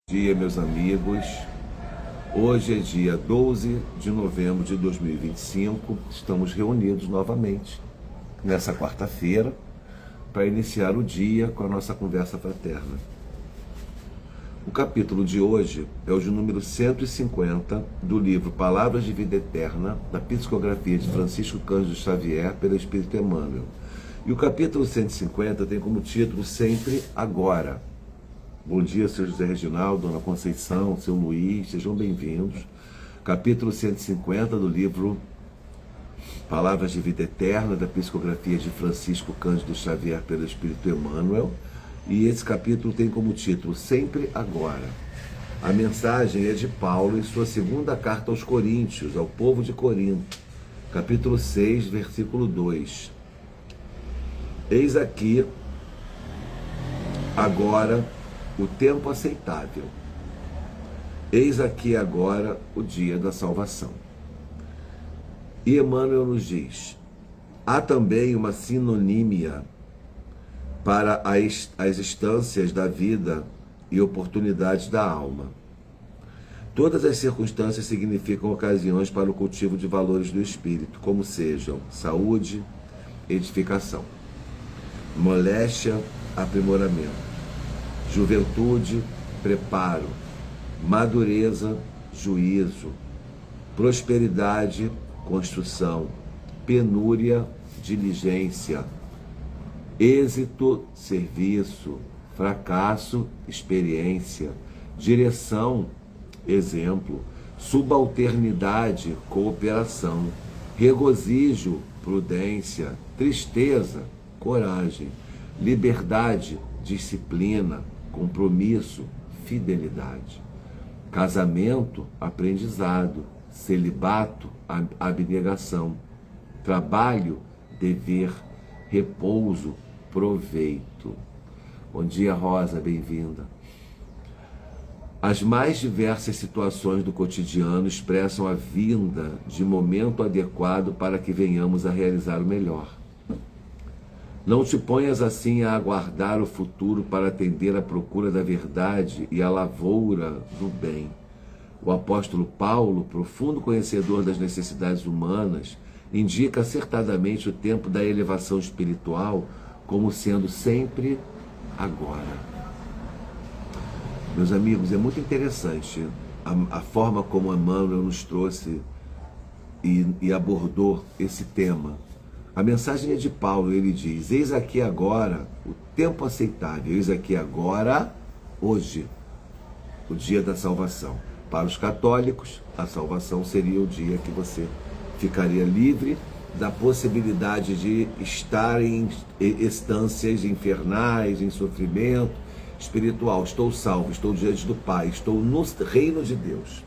Bom dia, meus amigos. Hoje é dia 12 de novembro de 2025. Estamos reunidos novamente nessa quarta-feira para iniciar o dia com a nossa conversa fraterna. O capítulo de hoje é o de número 150 do livro Palavras de Vida Eterna, da psicografia de Francisco Cândido Xavier pelo Espírito Emmanuel. E o capítulo 150 tem como título Sempre Agora. Bom dia, seu José Reginaldo, Dona Conceição, seu Luiz, sejam bem-vindos. Capítulo 150 do livro Palavras de Vida Eterna, da psicografia de Francisco Cândido Xavier pelo Espírito Emmanuel. E esse capítulo tem como título Sempre Agora. A mensagem é de Paulo em sua segunda carta aos Coríntios, ao povo de Corinto, capítulo 6, versículo 2. Eis aqui, agora, o tempo aceitável. Eis aqui agora o dia da salvação. E Emmanuel nos diz: há também uma sinonímia para as instâncias da vida e oportunidades da alma. Todas as circunstâncias significam ocasiões para o cultivo de valores do espírito, como sejam saúde, edificação, moléstia, aprimoramento, juventude, preparo, madureza, juízo, prosperidade, construção, penúria, diligência, êxito, serviço, fracasso, experiência, direção, exemplo, subalternidade, cooperação, regozijo, prudência, tristeza, coragem, liberdade, disciplina, compromisso, fidelidade, casamento, aprendizado, celibato, abnegação, trabalho, dever, repouso, proveito. Bom dia, Rosa, bem-vinda. As mais diversas situações do cotidiano expressam a vinda de momento adequado para que venhamos a realizar o melhor. Não te ponhas assim a aguardar o futuro para atender à procura da verdade e à lavoura do bem. O apóstolo Paulo, profundo conhecedor das necessidades humanas, indica acertadamente o tempo da elevação espiritual como sendo sempre agora. Meus amigos, é muito interessante a forma como Emmanuel nos trouxe e abordou esse tema. A mensagem é de Paulo, ele diz: eis aqui agora o tempo aceitável, eis aqui agora, hoje, o dia da salvação. Para os católicos, a salvação seria o dia que você ficaria livre da possibilidade de estar em estâncias infernais, em sofrimento espiritual. Estou salvo, estou diante do Pai, estou no reino de Deus.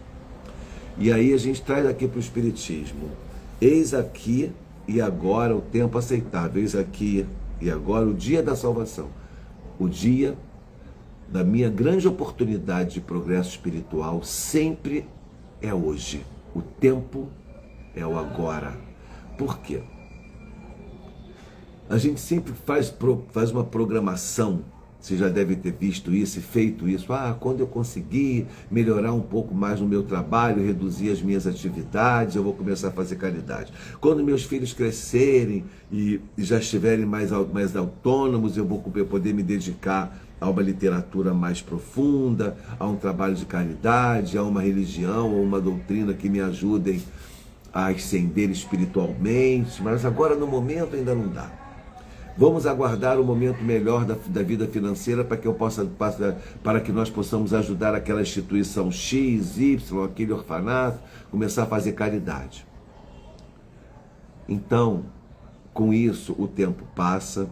E aí a gente traz aqui para o Espiritismo: eis aqui e agora o tempo aceitável, eis aqui e agora o dia da salvação, o dia da minha grande oportunidade de progresso espiritual sempre é hoje, o tempo é o agora. Por quê? A gente sempre faz uma programação. Você já deve ter visto isso e feito isso. Quando eu conseguir melhorar um pouco mais no meu trabalho, reduzir as minhas atividades, eu vou começar a fazer caridade. Quando meus filhos crescerem e já estiverem mais autônomos, eu vou poder me dedicar a uma literatura mais profunda, a um trabalho de caridade, a uma religião ou uma doutrina que me ajudem a ascender espiritualmente. Mas agora, no momento, ainda não dá. Vamos aguardar o momento melhor da vida financeira para que nós possamos ajudar aquela instituição X, Y, aquele orfanato, começar a fazer caridade. Então, com isso, o tempo passa,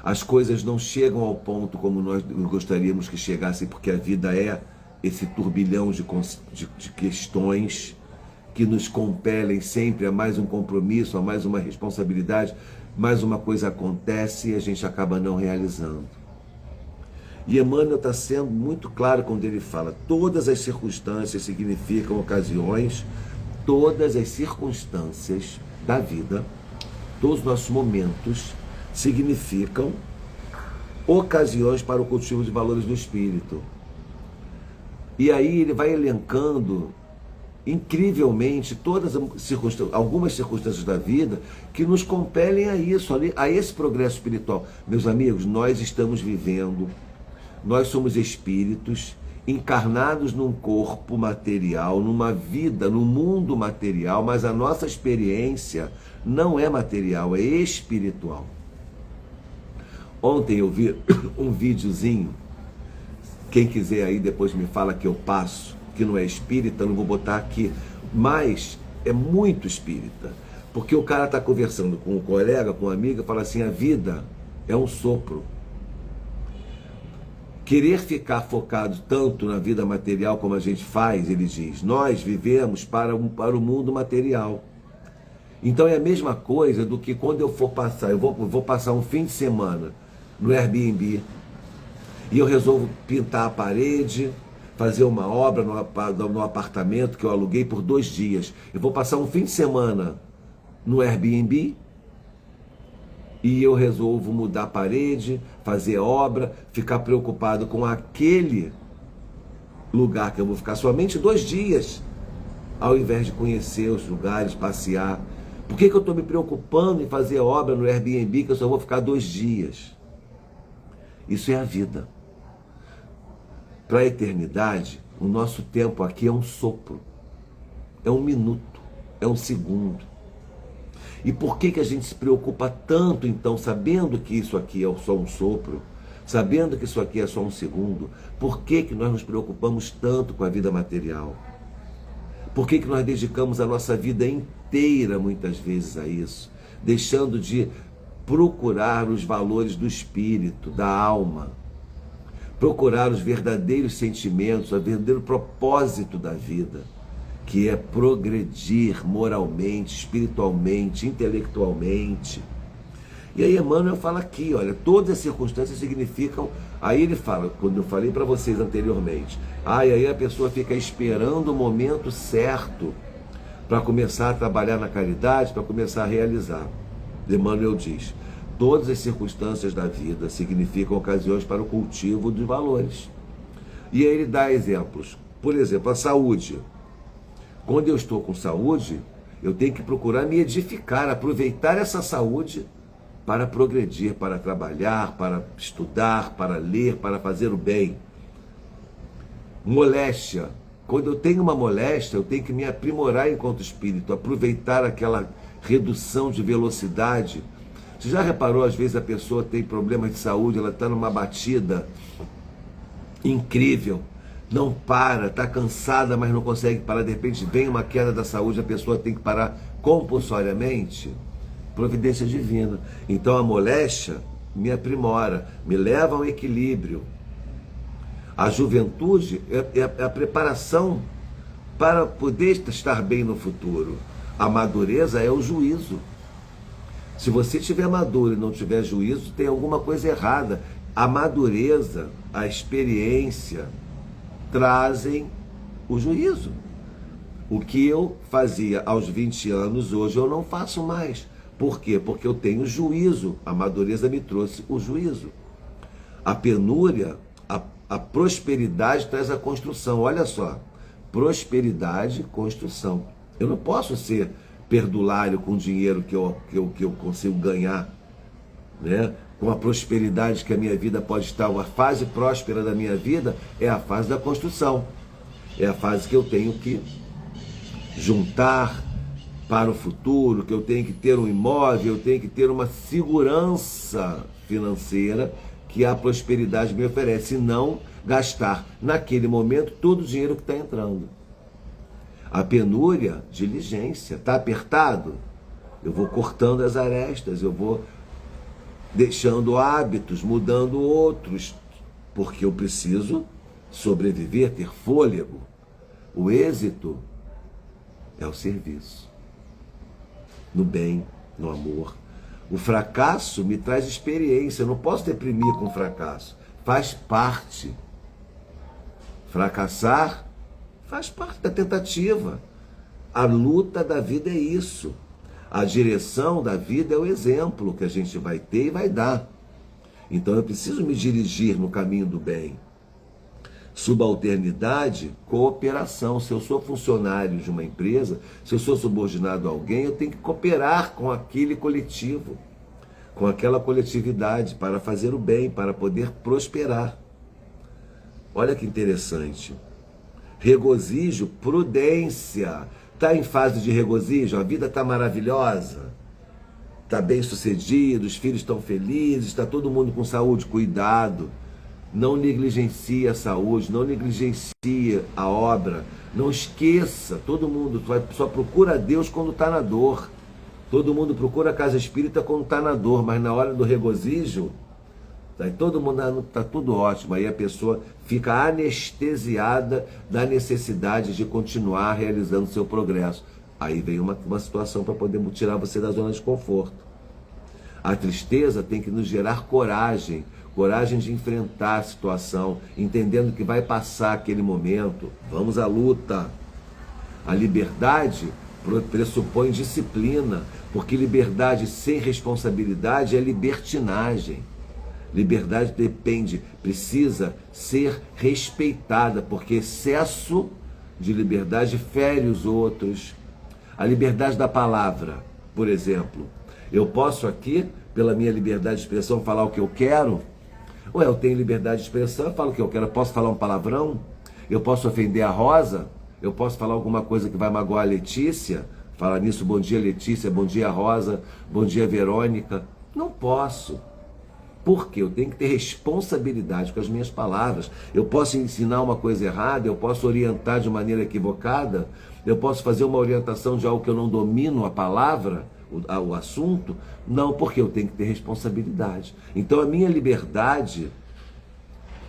as coisas não chegam ao ponto como nós gostaríamos que chegassem, porque a vida é esse turbilhão de questões que nos compelem sempre a mais um compromisso, a mais uma responsabilidade. Mais uma coisa acontece e a gente acaba não realizando. E Emmanuel está sendo muito claro quando ele fala: todas as circunstâncias significam ocasiões, todas as circunstâncias da vida, todos os nossos momentos significam ocasiões para o cultivo de valores do espírito. E aí ele vai elencando incrivelmente algumas circunstâncias da vida que nos compelem a isso, a esse progresso espiritual. Meus amigos, nós estamos vivendo, nós somos espíritos encarnados num corpo material, numa vida, num mundo material, mas a nossa experiência não é material, é espiritual. Ontem eu vi um videozinho, quem quiser aí depois me fala que eu passo, que não é espírita, não vou botar aqui, mas é muito espírita, porque o cara está conversando com um colega, com uma amiga, fala assim, a vida é um sopro. Querer ficar focado tanto na vida material como a gente faz, ele diz, nós vivemos para o mundo material. Então é a mesma coisa do que quando eu for passar, eu vou passar um fim de semana no Airbnb, e eu resolvo pintar a parede, fazer uma obra no apartamento que eu aluguei por 2 dias. Eu vou passar um fim de semana no Airbnb e eu resolvo mudar a parede, fazer obra, ficar preocupado com aquele lugar que eu vou ficar somente 2 dias, ao invés de conhecer os lugares, passear. Por que eu estou me preocupando em fazer obra no Airbnb que eu só vou ficar 2 dias? Isso é a vida. Para a eternidade, o nosso tempo aqui é um sopro, é um minuto, é um segundo. E por que a gente se preocupa tanto, então, sabendo que isso aqui é só um sopro, sabendo que isso aqui é só um segundo, por que nós nos preocupamos tanto com a vida material? Por que nós dedicamos a nossa vida inteira, muitas vezes, a isso, deixando de procurar os valores do espírito, da alma, procurar os verdadeiros sentimentos, o verdadeiro propósito da vida, que é progredir moralmente, espiritualmente, intelectualmente. E aí Emmanuel fala aqui, olha, todas as circunstâncias significam, aí ele fala, quando eu falei para vocês anteriormente, aí a pessoa fica esperando o momento certo para começar a trabalhar na caridade, para começar a realizar. Emmanuel diz, todas as circunstâncias da vida significam ocasiões para o cultivo dos valores. E aí ele dá exemplos. Por exemplo, a saúde. Quando eu estou com saúde, eu tenho que procurar me edificar, aproveitar essa saúde para progredir, para trabalhar, para estudar, para ler, para fazer o bem. Moléstia. Quando eu tenho uma moléstia, eu tenho que me aprimorar enquanto espírito, aproveitar aquela redução de velocidade. Você já reparou, às vezes a pessoa tem problemas de saúde, ela está numa batida incrível, não para, está cansada, mas não consegue parar, de repente vem uma queda da saúde, a pessoa tem que parar compulsoriamente? Providência divina. Então a moléstia me aprimora, me leva ao equilíbrio. A juventude é a preparação para poder estar bem no futuro. A madureza é o juízo. Se você tiver maduro e não tiver juízo, tem alguma coisa errada. A madureza, a experiência, trazem o juízo. O que eu fazia aos 20 anos, hoje eu não faço mais. Por quê? Porque eu tenho juízo. A madureza me trouxe o juízo. A penúria, a prosperidade traz a construção. Olha só, prosperidade, construção. Eu não posso ser perdulário com o dinheiro que eu consigo ganhar, né? Com a prosperidade que a minha vida pode estar. A fase próspera da minha vida é a fase da construção. É a fase que eu tenho que juntar para o futuro, que eu tenho que ter um imóvel, eu tenho que ter uma segurança financeira que a prosperidade me oferece, e não gastar naquele momento todo o dinheiro que está entrando. A penúria, diligência. Está apertado? Eu vou cortando as arestas, eu vou deixando hábitos, mudando outros, porque eu preciso sobreviver, ter fôlego. O êxito é o serviço, no bem, no amor. O fracasso me traz experiência, eu não posso deprimir com o fracasso, faz parte. Fracassar faz parte da tentativa. A luta da vida é isso. A direção da vida é o exemplo que a gente vai ter e vai dar. Então eu preciso me dirigir no caminho do bem. Subalternidade, cooperação. Se eu sou funcionário de uma empresa, se eu sou subordinado a alguém, eu tenho que cooperar com aquele coletivo, com aquela coletividade, para fazer o bem, para poder prosperar. Olha que interessante. Regozijo, prudência. Está em fase de regozijo? A vida está maravilhosa? Está bem sucedido? Os filhos estão felizes? Está todo mundo com saúde? Cuidado. Não negligencie a saúde, não negligencie a obra, não esqueça, todo mundo só procura a Deus quando está na dor, todo mundo procura a casa espírita quando está na dor, mas na hora do regozijo, aí todo mundo está tudo ótimo, aí a pessoa fica anestesiada da necessidade de continuar realizando seu progresso, aí vem uma situação para poder tirar você da zona de conforto. A tristeza tem que nos gerar coragem de enfrentar a situação, entendendo que vai passar aquele momento. Vamos à luta. A liberdade pressupõe disciplina, porque liberdade sem responsabilidade é libertinagem. Liberdade precisa ser respeitada, porque excesso de liberdade fere os outros. A liberdade da palavra, por exemplo. Eu posso aqui, pela minha liberdade de expressão, falar o que eu quero? Ou eu tenho liberdade de expressão, eu falo o que eu quero. Eu posso falar um palavrão? Eu posso ofender a Rosa? Eu posso falar alguma coisa que vai magoar a Letícia? Falar nisso, bom dia Letícia, bom dia Rosa, bom dia Verônica. Não posso. Por quê? Eu tenho que ter responsabilidade com as minhas palavras. Eu posso ensinar uma coisa errada, eu posso orientar de maneira equivocada, eu posso fazer uma orientação de algo que eu não domino a palavra, o assunto. Não, porque eu tenho que ter responsabilidade. Então a minha liberdade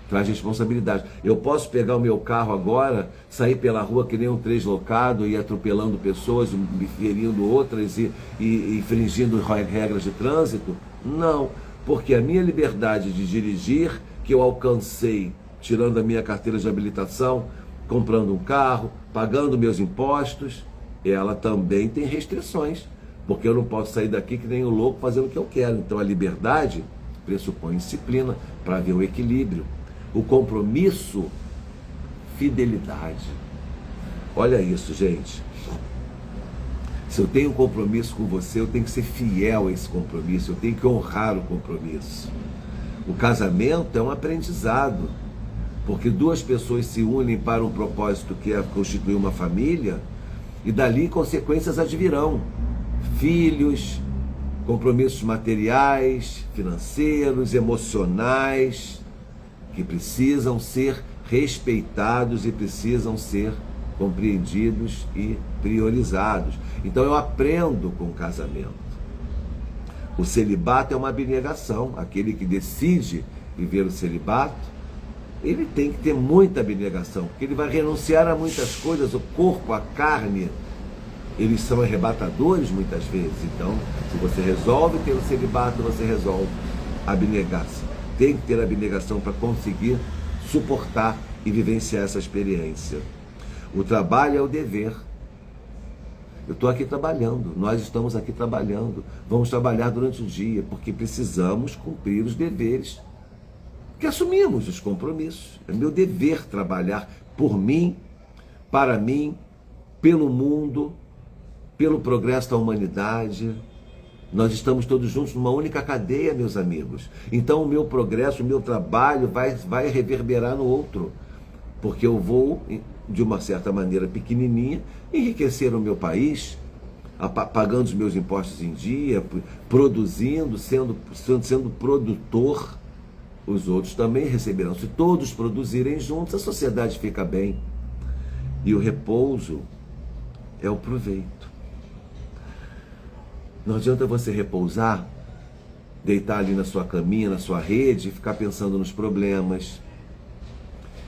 traz responsabilidade. Eu posso pegar o meu carro agora, sair pela rua que nem um translocado e atropelando pessoas, me ferindo outras e infringindo regras de trânsito? Não, porque a minha liberdade de dirigir, que eu alcancei tirando a minha carteira de habilitação, comprando um carro, pagando meus impostos, ela também tem restrições. Porque eu não posso sair daqui que nem um louco fazendo o que eu quero. Então a liberdade pressupõe disciplina para haver o equilíbrio. O compromisso, fidelidade. Olha isso, gente. Se eu tenho um compromisso com você, eu tenho que ser fiel a esse compromisso, eu tenho que honrar o compromisso. O casamento é um aprendizado, porque duas pessoas se unem para um propósito que é constituir uma família, e dali consequências advirão. Filhos, compromissos materiais, financeiros, emocionais, que precisam ser respeitados e precisam ser compreendidos e priorizados. Então eu aprendo com o casamento. O celibato é uma abnegação. Aquele que decide viver o celibato, ele tem que ter muita abnegação, porque ele vai renunciar a muitas coisas. O corpo, a carne, eles são arrebatadores muitas vezes. Então, se você resolve ter o celibato, você resolve abnegar-se. Tem que ter abnegação para conseguir suportar e vivenciar essa experiência. O trabalho é o dever. Eu estou aqui trabalhando, nós estamos aqui trabalhando. Vamos trabalhar durante o dia, porque precisamos cumprir os deveres que assumimos, os compromissos. É meu dever trabalhar por mim, para mim, pelo mundo, pelo progresso da humanidade. Nós estamos todos juntos numa única cadeia, meus amigos. Então o meu progresso, o meu trabalho vai reverberar no outro. Porque eu vou, de uma certa maneira pequenininha, enriquecer o meu país, pagando os meus impostos em dia, produzindo, sendo produtor. Os outros também receberão. Se todos produzirem juntos, a sociedade fica bem. E o repouso é o proveito. Não adianta você repousar, deitar ali na sua caminha, na sua rede, e ficar pensando nos problemas,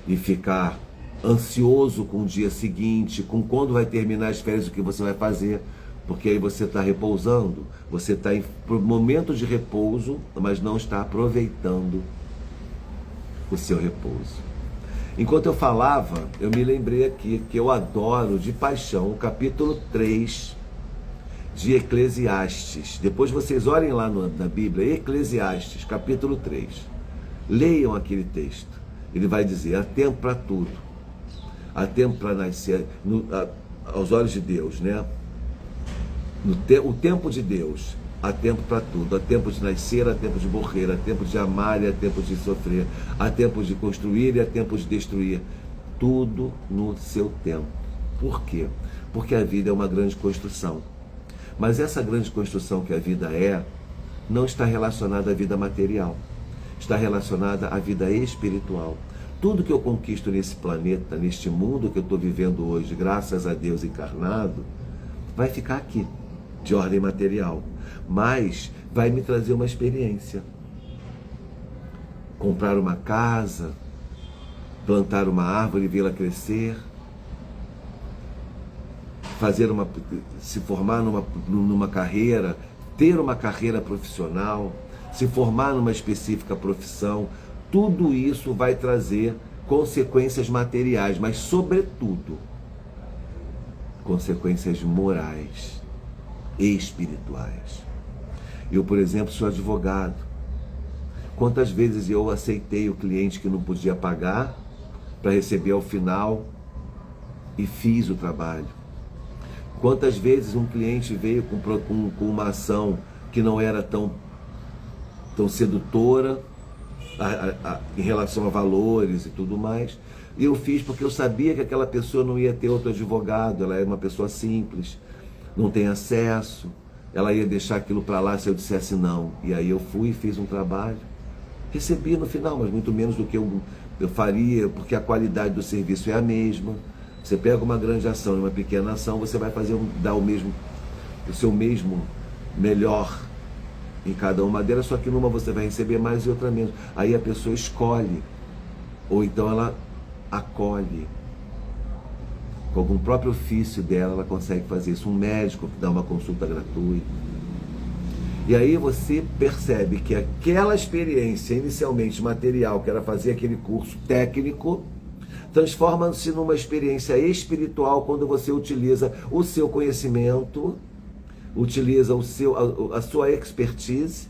e ficar ansioso com o dia seguinte, com quando vai terminar as férias, o que você vai fazer, porque aí você está repousando, você está em momento de repouso, mas não está aproveitando o seu repouso. Enquanto eu falava, eu me lembrei aqui que eu adoro de paixão o capítulo 3 de Eclesiastes. Depois vocês olhem lá na Bíblia, Eclesiastes, capítulo 3. Leiam aquele texto. Ele vai dizer, há tempo para tudo. Há tempo para nascer, aos olhos de Deus, né? O tempo de Deus, há tempo para tudo. Há tempo de nascer, há tempo de morrer, há tempo de amar e há tempo de sofrer. Há tempo de construir e há tempo de destruir. Tudo no seu tempo. Por quê? Porque a vida é uma grande construção. Mas essa grande construção que a vida não está relacionada à vida material. Está relacionada à vida espiritual. Tudo que eu conquisto nesse planeta, neste mundo que eu estou vivendo hoje, graças a Deus encarnado, vai ficar aqui, de ordem material. Mas vai me trazer uma experiência. Comprar uma casa, plantar uma árvore e vê-la crescer, se formar numa carreira, ter uma carreira profissional, se formar numa específica profissão, tudo isso vai trazer consequências materiais, mas sobretudo consequências morais e espirituais. Eu, por exemplo, sou advogado. Quantas vezes eu aceitei o cliente que não podia pagar para receber ao final e fiz o trabalho? Quantas vezes um cliente veio com uma ação que não era tão sedutora em relação a valores e tudo mais, e eu fiz porque eu sabia que aquela pessoa não ia ter outro advogado, ela era uma pessoa simples, não tem acesso, ela ia deixar aquilo para lá se eu dissesse não. E aí eu fui e fiz um trabalho, recebi no final, mas muito menos do que eu faria, porque a qualidade do serviço é a mesma. Você pega uma grande ação e uma pequena ação, você vai dar o seu mesmo melhor em cada uma delas, só que numa você vai receber mais e outra menos. Aí a pessoa escolhe, ou então ela acolhe. Com o próprio ofício dela, ela consegue fazer isso. Um médico que dá uma consulta gratuita. E aí você percebe que aquela experiência inicialmente material, que era fazer aquele curso técnico, transforma-se numa experiência espiritual quando você utiliza o seu conhecimento, utiliza a sua expertise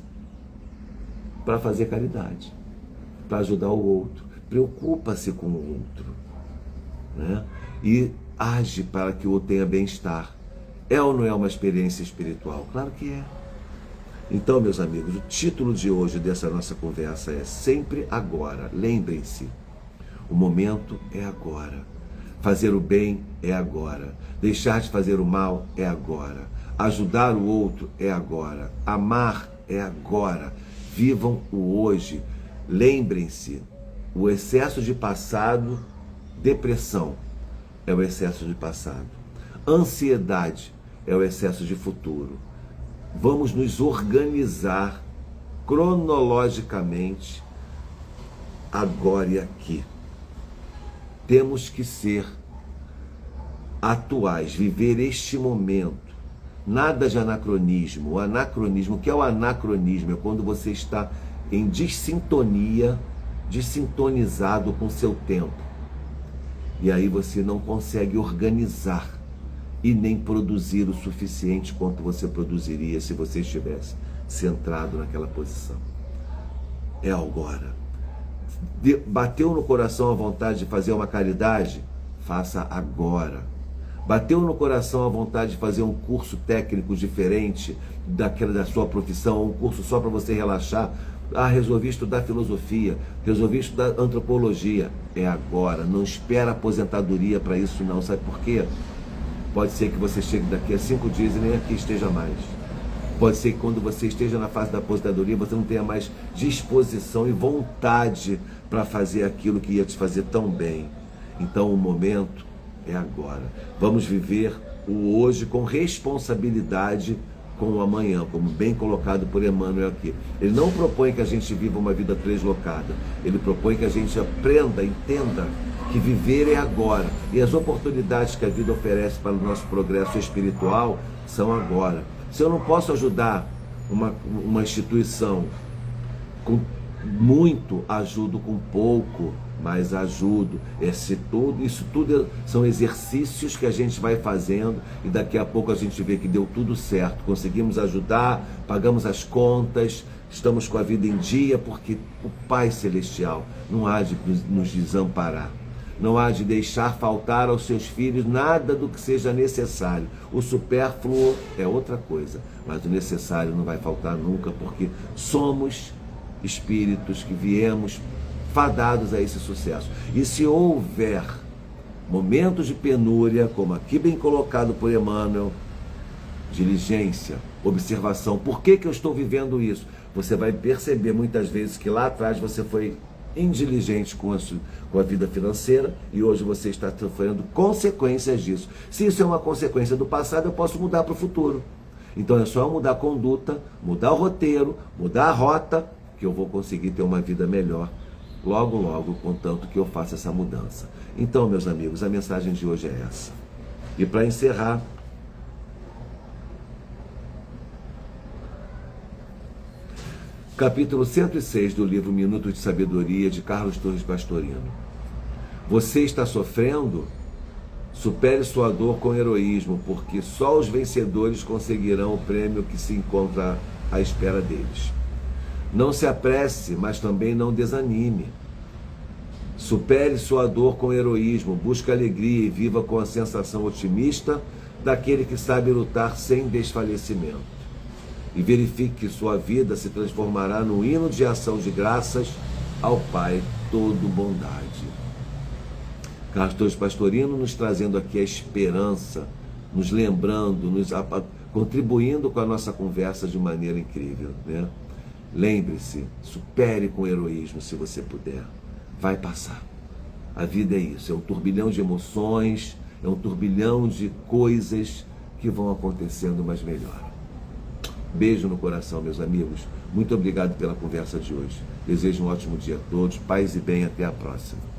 para fazer caridade, para ajudar o outro. Preocupa-se com o outro, né? E age para que o outro tenha bem-estar. É ou não é uma experiência espiritual? Claro que é. Então, meus amigos, o título de hoje dessa nossa conversa é Sempre Agora. Lembrem-se, o momento é agora. Fazer o bem é agora. Deixar de fazer o mal é agora. Ajudar o outro é agora. Amar é agora. Vivam o hoje. Lembrem-se, o excesso de passado, depressão, é o excesso de passado. Ansiedade é o excesso de futuro. Vamos nos organizar cronologicamente agora e aqui. Temos que ser atuais, viver este momento. Nada de anacronismo. O anacronismo, o que é o anacronismo? É quando você está em desintonizado com o seu tempo. E aí você não consegue organizar e nem produzir o suficiente quanto você produziria se você estivesse centrado naquela posição. É agora. Bateu no coração a vontade de fazer uma caridade? Faça agora. Bateu no coração a vontade de fazer um curso técnico diferente da sua profissão, um curso só para você relaxar? Resolvi estudar filosofia, resolvi estudar antropologia. É agora, não espera aposentadoria para isso não, sabe por quê? Pode ser que você chegue daqui a 5 dias e nem aqui esteja mais. Pode ser que quando você esteja na fase da aposentadoria, você não tenha mais disposição e vontade para fazer aquilo que ia te fazer tão bem. Então o momento é agora. Vamos viver o hoje com responsabilidade com o amanhã, como bem colocado por Emmanuel aqui. Ele não propõe que a gente viva uma vida deslocada. Ele propõe que a gente aprenda, entenda que viver é agora. E as oportunidades que a vida oferece para o nosso progresso espiritual são agora. Se eu não posso ajudar uma instituição com muito, ajudo com pouco, mas ajudo. Isso tudo são exercícios que a gente vai fazendo e daqui a pouco a gente vê que deu tudo certo. Conseguimos ajudar, pagamos as contas, estamos com a vida em dia, porque o Pai Celestial não há de nos desamparar. Não há de deixar faltar aos seus filhos nada do que seja necessário. O supérfluo é outra coisa, mas o necessário não vai faltar nunca, porque somos espíritos que viemos fadados a esse sucesso. E se houver momentos de penúria, como aqui bem colocado por Emmanuel, diligência, observação, por que eu estou vivendo isso? Você vai perceber muitas vezes que lá atrás você foi indiligente com a vida financeira e hoje você está sofrendo consequências disso. Se isso é uma consequência do passado, eu posso mudar para o futuro. Então é só mudar a conduta, mudar o roteiro, mudar a rota, que eu vou conseguir ter uma vida melhor logo, logo, contanto que eu faça essa mudança. Então, meus amigos, a mensagem de hoje é essa. E para encerrar, capítulo 106 do livro Minutos de Sabedoria, de Carlos Torres Pastorino. Você está sofrendo? Supere sua dor com heroísmo, porque só os vencedores conseguirão o prêmio que se encontra à espera deles. Não se apresse, mas também não desanime. Supere sua dor com heroísmo, busque alegria e viva com a sensação otimista daquele que sabe lutar sem desfalecimento. E verifique que sua vida se transformará num hino de ação de graças ao Pai todo bondade. Carlos Torres Pastorino nos trazendo aqui a esperança, nos lembrando, contribuindo com a nossa conversa de maneira incrível, né? Lembre-se, supere com heroísmo se você puder. Vai passar. A vida é isso, é um turbilhão de emoções, é um turbilhão de coisas que vão acontecendo, mas melhor. Beijo no coração, meus amigos. Muito obrigado pela conversa de hoje. Desejo um ótimo dia a todos. Paz e bem. Até a próxima.